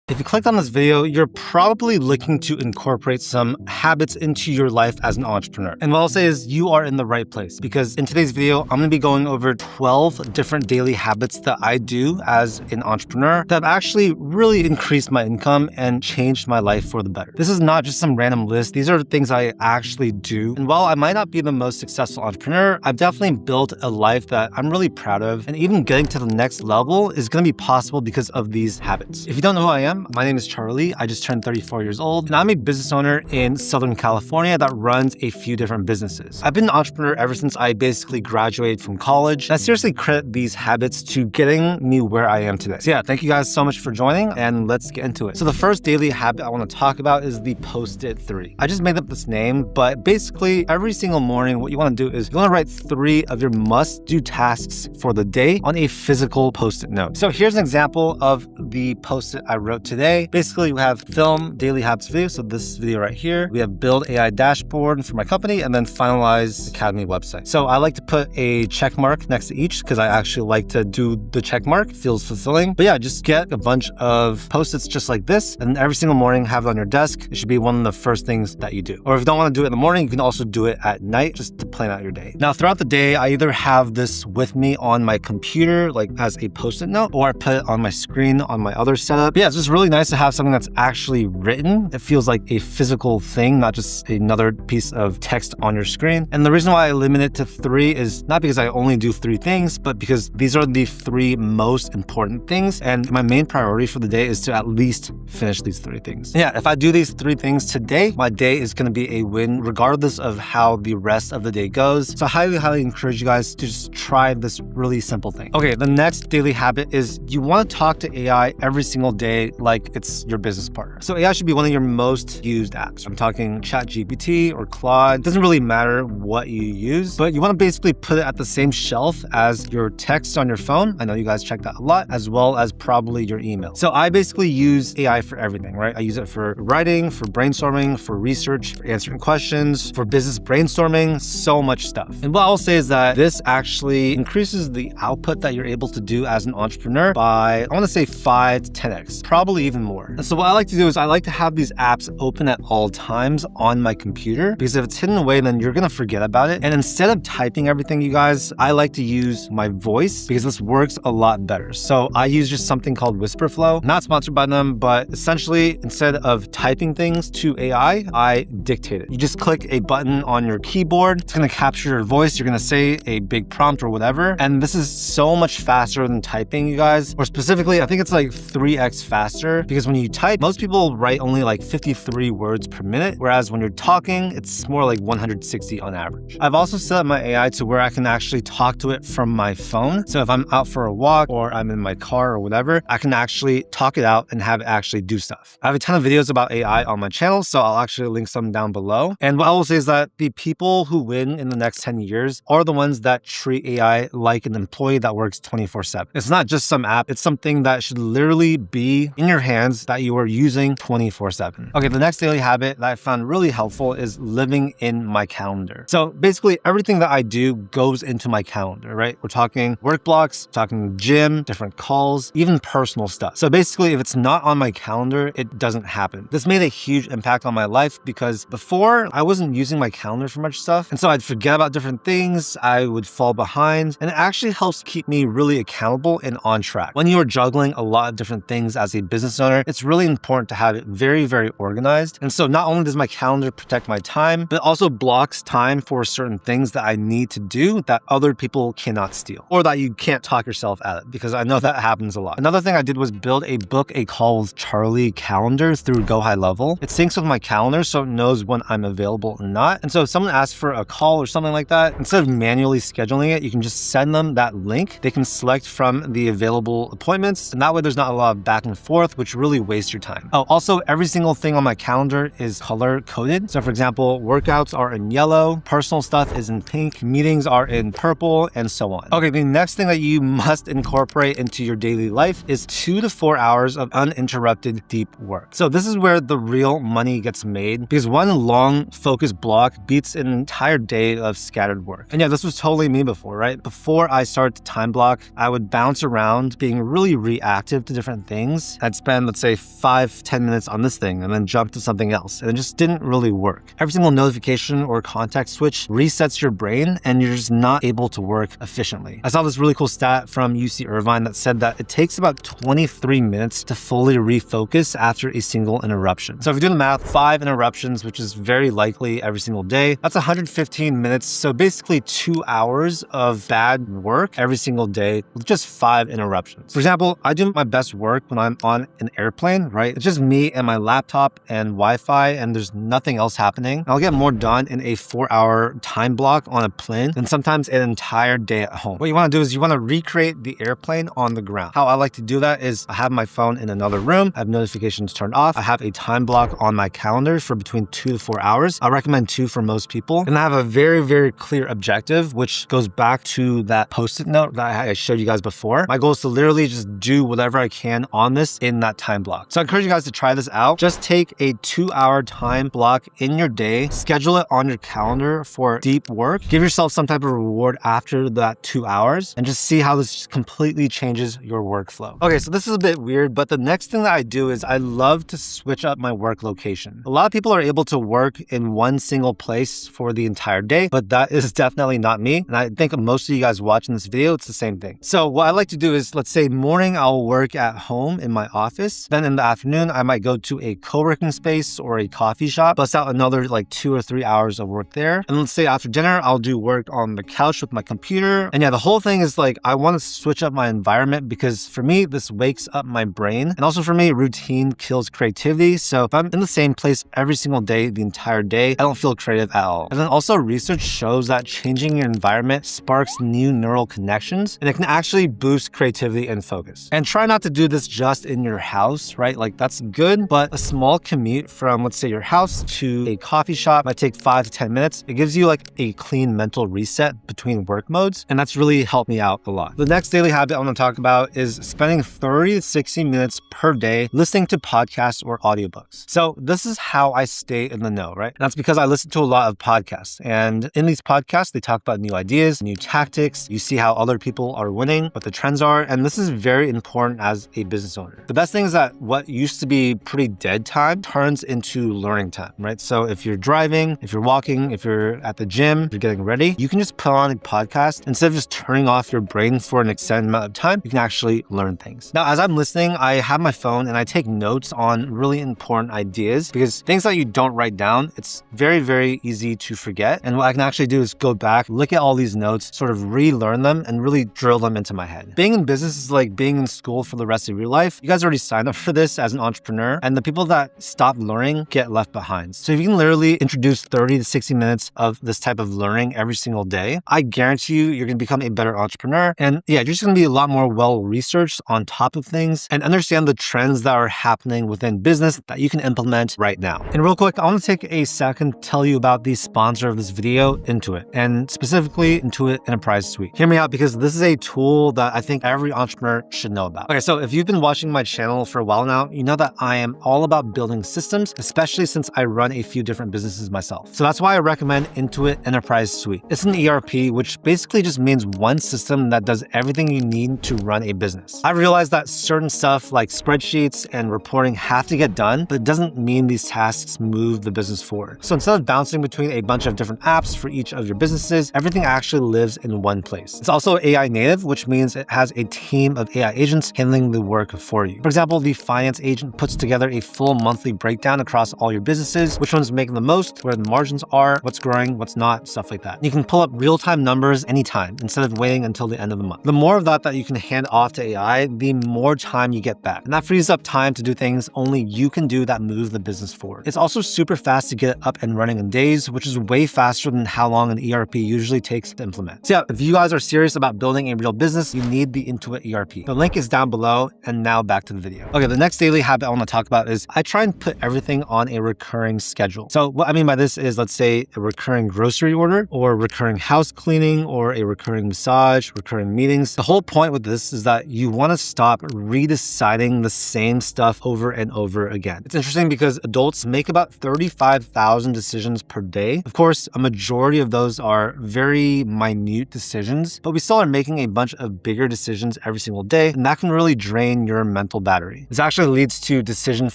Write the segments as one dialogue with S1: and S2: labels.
S1: If you clicked on this video, you're probably looking to incorporate some habits into your life as an entrepreneur. And what I'll say is you are in the right place, because in today's video, I'm gonna be going over 12 different daily habits that I do as an entrepreneur that have actually really increased my income and changed my life for the better. This is not just some random list. These are things I actually do. And while I might not be the most successful entrepreneur, I've definitely built a life that I'm really proud of. And even getting to the next level is gonna be possible because of these habits. If you don't know who I am, my name is Charlie. I just turned 34 years old, and I'm a business owner in Southern California that runs a few different businesses. I've been an entrepreneur ever since I basically graduated from college. And I seriously credit these habits to getting me where I am today. So yeah, thank you guys so much for joining, and let's get into it. So the first daily habit I want to talk about is the Post-it 3. I just made up this name, but basically every single morning, what you want to do is you want to write 3 of your must-do tasks for the day on a physical Post-it note. So here's an example of the Post-it I wrote today. Basically, we have film daily habits video, so this video right here. We have build AI dashboard for my company, and then finalize Academy website. So I like to put a check mark next to each because I actually like to do the check mark. It feels fulfilling. But yeah, just get a bunch of Post-its just like this, and every single morning have it on your desk. It should be one of the first things that you do. Or if you don't want to do it in the morning, you can also do it at night just to plan out your day. Now, throughout the day, I either have this with me on my computer, like as a Post-it note, or I put it on my screen on my other setup. But yeah, it's just really nice to have something that's actually written. It feels like a physical thing, not just another piece of text on your screen. And the reason why I limit it to 3 is not because I only do 3 things, but because these are the 3 most important things. And my main priority for the day is to at least finish these 3 things. Yeah, if I do these 3 things today, my day is going to be a win regardless of how the rest of the day goes. So I highly encourage you guys to just try this really simple thing. Okay, the next daily habit is you want to talk to AI every single day like it's your business partner. So AI should be one of your most used apps. I'm talking ChatGPT or Claude. It doesn't really matter what you use, but you want to basically put it at the same shelf as your text on your phone. I know you guys check that a lot, as well as probably your email. So I basically use AI for everything, right? I use it for writing, for brainstorming, for research, for answering questions, for business brainstorming, so much stuff. And what I'll say is that this actually increases the output that you're able to do as an entrepreneur by, I want to say 5 to 10x, probably even more. And so what I like to do is I like to have these apps open at all times on my computer, because if it's hidden away, then you're gonna forget about it. And instead of typing everything, you guys, I like to use my voice because this works a lot better. So I use just something called Whisperflow, not sponsored by them, but essentially instead of typing things to AI, I dictate it. You just click a button on your keyboard. It's gonna capture your voice. You're gonna say a big prompt or whatever. And this is so much faster than typing, you guys. Or specifically, I think it's like 3x faster, because when you type, most people write only like 53 words per minute, whereas when you're talking, it's more like 160 on average. I've also set up my AI to where I can actually talk to it from my phone. So if I'm out for a walk or I'm in my car or whatever, I can actually talk it out and have it actually do stuff. I have a ton of videos about AI on my channel, so I'll actually link some down below. And what I will say is that the people who win in the next 10 years are the ones that treat AI like an employee that works 24/7. It's not just some app, it's something that should literally be in your hands that you are using 24/7. Okay, the next daily habit that I found really helpful is living in my calendar. So basically everything that I do goes into my calendar, right? We're talking work blocks, talking gym, different calls, even personal stuff. So basically if it's not on my calendar, it doesn't happen. This made a huge impact on my life because before I wasn't using my calendar for much stuff. And so I'd forget about different things, I would fall behind, and it actually helps keep me really accountable and on track. When you are juggling a lot of different things as a business owner, it's really important to have it very organized. And so not only does my calendar protect my time, but it also blocks time for certain things that I need to do that other people cannot steal, or that you can't talk yourself out of, because I know that happens a lot. Another thing I did was build a book called Charlie Calendar through Go High Level. It syncs with my calendar so it knows when I'm available or not. And so if someone asks for a call or something like that, instead of manually scheduling it, you can just send them that link. They can select from the available appointments, and that way there's not a lot of back and forth, which really wastes your time. Oh, also every single thing on my calendar is color coded. So for example, workouts are in yellow, personal stuff is in pink, meetings are in purple, and so on. Okay, the next thing that you must incorporate into your daily life is 2 to 4 hours of uninterrupted deep work. So this is where the real money gets made, because one long focused block beats an entire day of scattered work. And yeah, this was totally me before, right? Before I started to time block, I would bounce around being really reactive to different things. I'd spend, let's say, 5-10 minutes on this thing and then jump to something else. And it just didn't really work. Every single notification or context switch resets your brain and you're just not able to work efficiently. I saw this really cool stat from UC Irvine that said that it takes about 23 minutes to fully refocus after a single interruption. So if you do the math, 5 interruptions, which is very likely every single day, that's 115 minutes. So basically 2 hours of bad work every single day with just 5 interruptions. For example, I do my best work when I'm on an airplane, right? It's just me and my laptop and Wi-Fi and there's nothing else happening. I'll get more done in a 4-hour time block on a plane than sometimes an entire day at home. What you want to do is you want to recreate the airplane on the ground. How I like to do that is I have my phone in another room, I have notifications turned off, I have a time block on my calendar for between 2 to 4 hours. I recommend 2 for most people. And I have a very, very clear objective, which goes back to that post-it note that I showed you guys before. My goal is to literally just do whatever I can on this in that time block. So I encourage you guys to try this out. Just take a 2-hour time block in your day, schedule it on your calendar for deep work, give yourself some type of reward after that 2 hours, and just see how this just completely changes your workflow. Okay, so this is a bit weird, but the next thing that I do is I love to switch up my work location. A lot of people are able to work in one single place for the entire day, but that is definitely not me. And I think most of you guys watching this video, it's the same thing. So what I like to do is, let's say morning, I'll work at home in my office. Then in the afternoon, I might go to a co-working space or a coffee shop, bust out another like 2 or 3 hours of work there. And let's say after dinner, I'll do work on the couch with my computer. And yeah, the whole thing is like, I want to switch up my environment because for me, this wakes up my brain. And also for me, routine kills creativity. So if I'm in the same place every single day, the entire day, I don't feel creative at all. And then also research shows that changing your environment sparks new neural connections and it can actually boost creativity and focus. And try not to do this just in your house, right? Like that's good, but a small commute from, let's say, your house to a coffee shop might take 5 to 10 minutes. It gives you like a clean mental reset between work modes. And that's really helped me out a lot. The next daily habit I want to talk about is spending 30 to 60 minutes per day listening to podcasts or audiobooks. So this is how I stay in the know, right? And that's because I listen to a lot of podcasts. And in these podcasts, they talk about new ideas, new tactics. You see how other people are winning, what the trends are. And this is very important as a business owner. The best thing is that what used to be pretty dead time turns into learning time, right? So if you're driving, if you're walking, if you're at the gym, if you're getting ready, you can just put on a podcast. Instead of just turning off your brain for an extended amount of time, you can actually learn things. Now, as I'm listening, I have my phone and I take notes on really important ideas because things that you don't write down, it's very, very easy to forget. And what I can actually do is go back, look at all these notes, sort of relearn them and really drill them into my head. Being in business is like being in school for the rest of your life. You guys already signed up for this as an entrepreneur, and the people that stop learning get left behind. So if you can literally introduce 30 to 60 minutes of this type of learning every single day, I guarantee you, you're going to become a better entrepreneur. And yeah, you're just going to be a lot more well-researched on top of things and understand the trends that are happening within business that you can implement right now. And real quick, I want to take a second to tell you about the sponsor of this video, Intuit, and specifically Intuit Enterprise Suite. Hear me out because this is a tool that I think every entrepreneur should know about. Okay, so if you've been watching my channel for a while now, you know that I am all about building systems, especially since I run a few different businesses myself. So that's why I recommend Intuit Enterprise Suite. It's an ERP, which basically just means one system that does everything you need to run a business. I realized that certain stuff like spreadsheets and reporting have to get done, but it doesn't mean these tasks move the business forward. So instead of bouncing between a bunch of different apps for each of your businesses, everything actually lives in one place. It's also AI native, which means it has a team of AI agents handling the work for you. For example, the finance agent puts together a full monthly breakdown across all your businesses, which one's making the most, where the margins are, what's growing, what's not, stuff like that. You can pull up real-time numbers anytime instead of waiting until the end of the month. The more of that you can hand off to AI, the more time you get back. And that frees up time to do things only you can do that move the business forward. It's also super fast to get it up and running in days, which is way faster than how long an ERP usually takes to implement. So yeah, if you guys are serious about building a real business, you need the Intuit ERP. The link is down below, and now back to the video. Okay, the next daily habit I want to talk about is I try and put everything on a recurring schedule. So what I mean by this is, let's say a recurring grocery order or recurring house cleaning or a recurring massage, recurring meetings. The whole point with this is that you want to stop redeciding the same stuff over and over again. It's interesting because adults make about 35,000 decisions per day. Of course, a majority of those are very minute decisions, but we still are making a bunch of bigger decisions every single day, and that can really drain your mental battery. This actually leads to decision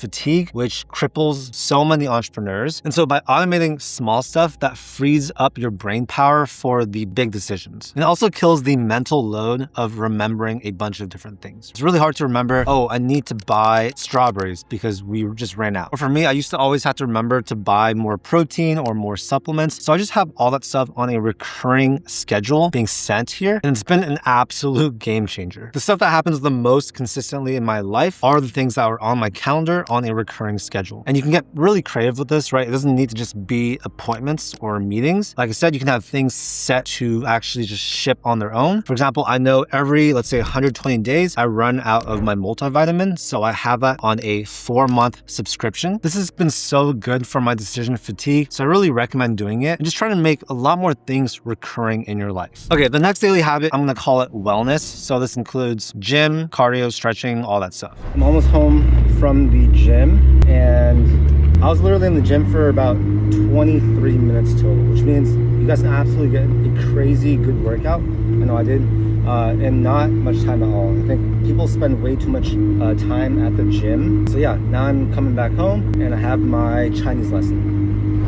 S1: fatigue, which cripples so many entrepreneurs. And so by automating small stuff, that frees up your brain power for the big decisions. And it also kills the mental load of remembering a bunch of different things. It's really hard to remember, oh, I need to buy strawberries because we just ran out. Or for me, I used to always have to remember to buy more protein or more supplements. So I just have all that stuff on a recurring schedule being sent here. And it's been an absolute game changer. The stuff that happens the most consistently in my life are the things that are on my calendar on a recurring schedule. And you can get really creative with this, right? It doesn't need to just be appointments or meetings. Like I said, you can have things set to actually just ship on their own. For example, I know every, let's say 120 days, I run out of my multivitamin. So I have that on a 4-month subscription. This has been so good for my decision fatigue. So I really recommend doing it and just trying to make a lot more things recurring in your life. Okay, the next daily habit, I'm gonna call it wellness. So this includes gym, cardio, stretching, all that stuff. I'm almost home from the gym and I was literally in the gym for about 23 minutes total, which means you guys can absolutely get a crazy good workout. I know I did, and not much time at all. I think people spend way too much time at the gym. So yeah, now I'm coming back home and I have my Chinese lesson.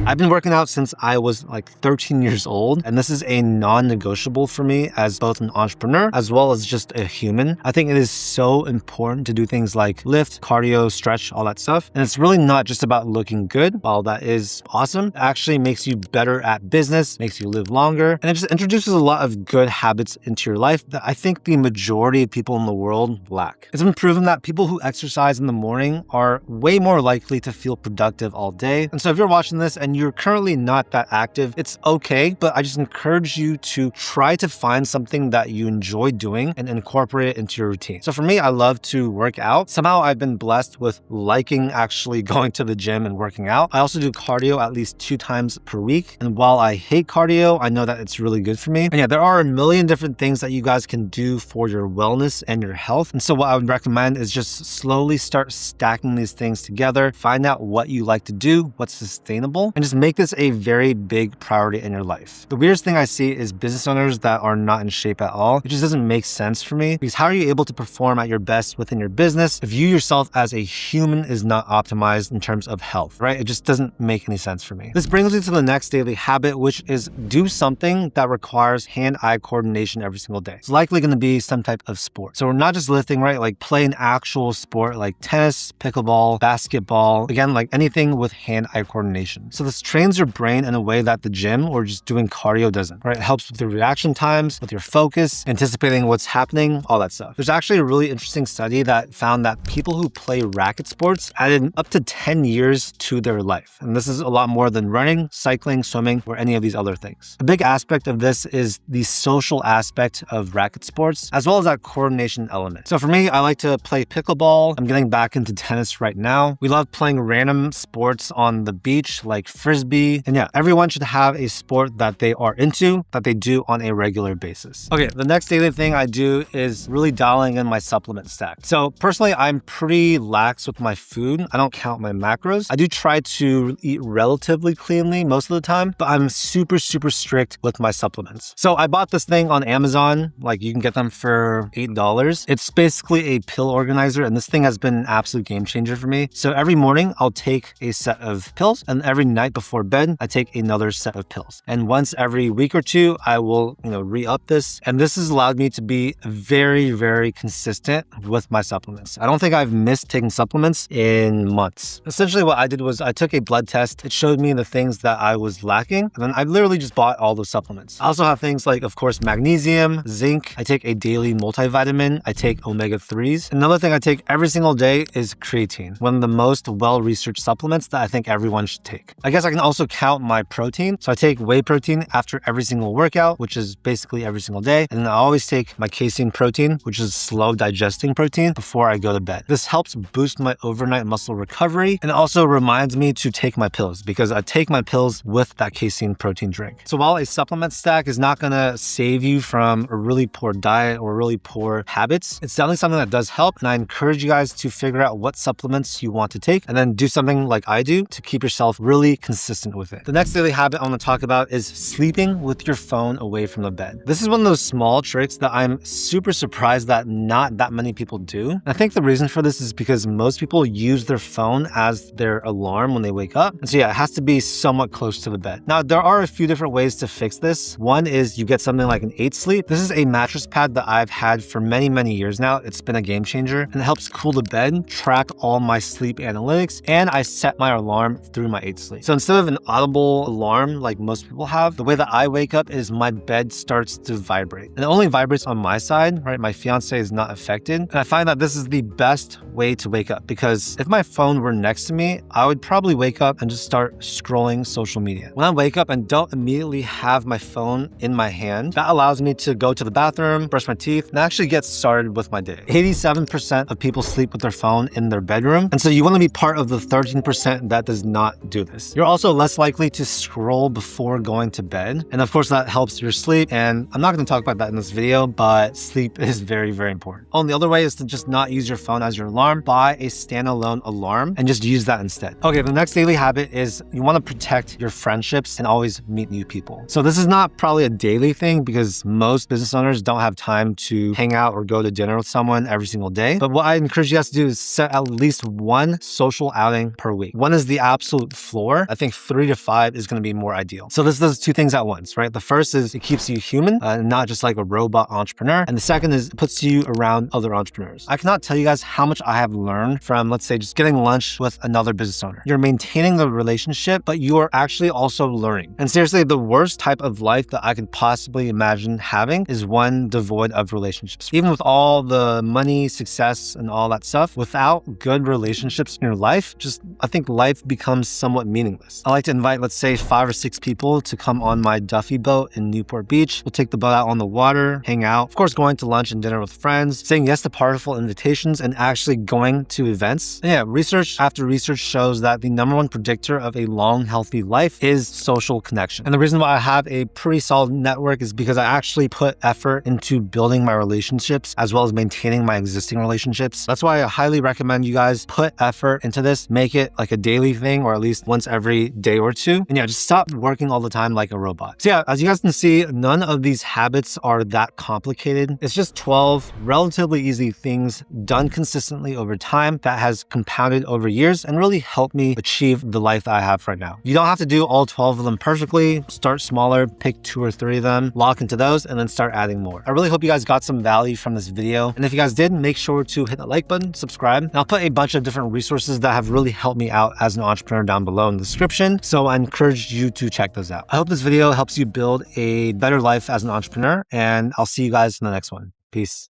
S1: I've been working out since I was like 13 years old, and this is a non-negotiable for me as both an entrepreneur as well as just a human. I think it is so important to do things like lift, cardio, stretch, all that stuff. And it's really not just about looking good. While that is awesome, it actually makes you better at business, makes you live longer, and it just introduces a lot of good habits into your life that I think the majority of people in the world lack. It's been proven that people who exercise in the morning are way more likely to feel productive all day. And so if you're watching this and you're currently not that active, it's okay, but I just encourage you to try to find something that you enjoy doing and incorporate it into your routine. So for me, I love to work out. Somehow I've been blessed with liking actually going to the gym and working out. I also do cardio at least 2 times per week. And while I hate cardio, I know that it's really good for me. And yeah, there are a million different things that you guys can do for your wellness and your health. And so what I would recommend is just slowly start stacking these things together, find out what you like to do, what's sustainable, and just make this a very big priority in your life. The weirdest thing I see is business owners that are not in shape at all. It just doesn't make sense for me, because how are you able to perform at your best within your business if you yourself as a human is not optimized in terms of health, right? It just doesn't make any sense for me. This brings me to the next daily habit, which is do something that requires hand-eye coordination every single day. It's likely going to be some type of sport. So we're not just lifting, right? Like play an actual sport like tennis, pickleball, basketball, again, like anything with hand-eye coordination. So this trains your brain in a way that the gym or just doing cardio doesn't, right? It helps with your reaction times, with your focus, anticipating what's happening, all that stuff. There's actually a really interesting study that found that people who play racket sports added up to 10 years to their life. And this is a lot more than running, cycling, swimming, or any of these other things. A big aspect of this is the social aspect of racket sports, as well as that coordination element. So for me, I like to play pickleball. I'm getting back into tennis right now. We love playing random sports on the beach like frisbee. And yeah, everyone should have a sport that they are into, that they do on a regular basis. Okay, the next daily thing I do is really dialing in my supplement stack. So personally, I'm pretty lax with my food. I don't count my macros. I do try to eat relatively cleanly most of the time, but I'm super strict with my supplements. So I bought this thing on Amazon. Like you can get them for $8. It's basically a pill organizer, and this thing has been an absolute game changer for me. So every morning I'll take a set of pills, and every night before bed, I take another set of pills. And once every week or two, I will, re-up this. And this has allowed me to be very consistent with my supplements. I don't think I've missed taking supplements in months. Essentially what I did was I took a blood test. It showed me the things that I was lacking. And then I literally just bought all those supplements. I also have things like, of course, magnesium, zinc. I take a daily multivitamin. I take omega-3s. Another thing I take every single day is creatine, one of the most well-researched supplements that I think everyone should take. I guess I can also count my protein. So I take whey protein after every single workout, which is basically every single day. And then I always take my casein protein, which is slow digesting protein, before I go to bed. This helps boost my overnight muscle recovery, and it also reminds me to take my pills, because I take my pills with that casein protein drink. So while a supplement stack is not gonna save you from a really poor diet or really poor habits, it's definitely something that does help. And I encourage you guys to figure out what supplements you want to take, and then do something like I do to keep yourself really consistent with it. The next daily habit I want to talk about is sleeping with your phone away from the bed. This is one of those small tricks that I'm super surprised that not that many people do. I think the reason for this is because most people use their phone as their alarm when they wake up. And so yeah, it has to be somewhat close to the bed. Now, there are a few different ways to fix this. One is you get something like an 8 Sleep. This is a mattress pad that I've had for many, many years now. It's been a game changer and it helps cool the bed, track all my sleep analytics, and I set my alarm through my 8 Sleep. So instead of an audible alarm like most people have, the way that I wake up is my bed starts to vibrate. And it only vibrates on my side, right? My fiance is not affected. And I find that this is the best way to wake up because if my phone were next to me, I would probably wake up and just start scrolling social media. When I wake up and don't immediately have my phone in my hand, that allows me to go to the bathroom, brush my teeth, and actually get started with my day. 87% of people sleep with their phone in their bedroom. And so you want to be part of the 13% that does not do this. You're also less likely to scroll before going to bed. And of course, that helps your sleep. And I'm not going to talk about that in this video, but sleep is very, very important. Oh, and the other way is to just not use your phone as your alarm. Buy a standalone alarm and just use that instead. Okay, the next daily habit is you want to protect your friendships and always meet new people. So this is not probably a daily thing because most business owners don't have time to hang out or go to dinner with someone every single day. But what I encourage you guys to do is set at least one social outing per week. One is the absolute floor. I think 3 to 5 is going to be more ideal. So this does two things at once, right? The first is it keeps you human, not just like a robot entrepreneur. And the second is it puts you around other entrepreneurs. I cannot tell you guys how much I have learned from, let's say, just getting lunch with another business owner. You're maintaining the relationship, but you are actually also learning. And seriously, the worst type of life that I could possibly imagine having is one devoid of relationships. Even with all the money, success, and all that stuff, without good relationships in your life, I think life becomes somewhat meaningless. I like to invite, let's say, 5 or 6 people to come on my Duffy boat in Newport Beach. We'll take the boat out on the water, hang out, of course, going to lunch and dinner with friends, saying yes to powerful invitations, and actually going to events. And yeah, research after research shows that the #1 predictor of a long, healthy life is social connection. And the reason why I have a pretty solid network is because I actually put effort into building my relationships as well as maintaining my existing relationships. That's why I highly recommend you guys put effort into this, make it like a daily thing or at least once every day or two. And yeah, just stop working all the time like a robot. So yeah, as you guys can see, none of these habits are that complicated. It's just 12 relatively easy things done consistently over time that has compounded over years and really helped me achieve the life that I have right now. You don't have to do all 12 of them perfectly. Start smaller, pick 2 or 3 of them, lock into those, and then start adding more. I really hope you guys got some value from this video. And if you guys did, make sure to hit the like button, subscribe. And I'll put a bunch of different resources that have really helped me out as an entrepreneur down below in the description. So I encourage you to check those out. I hope this video helps you build a better life as an entrepreneur, and I'll see you guys in the next one. Peace.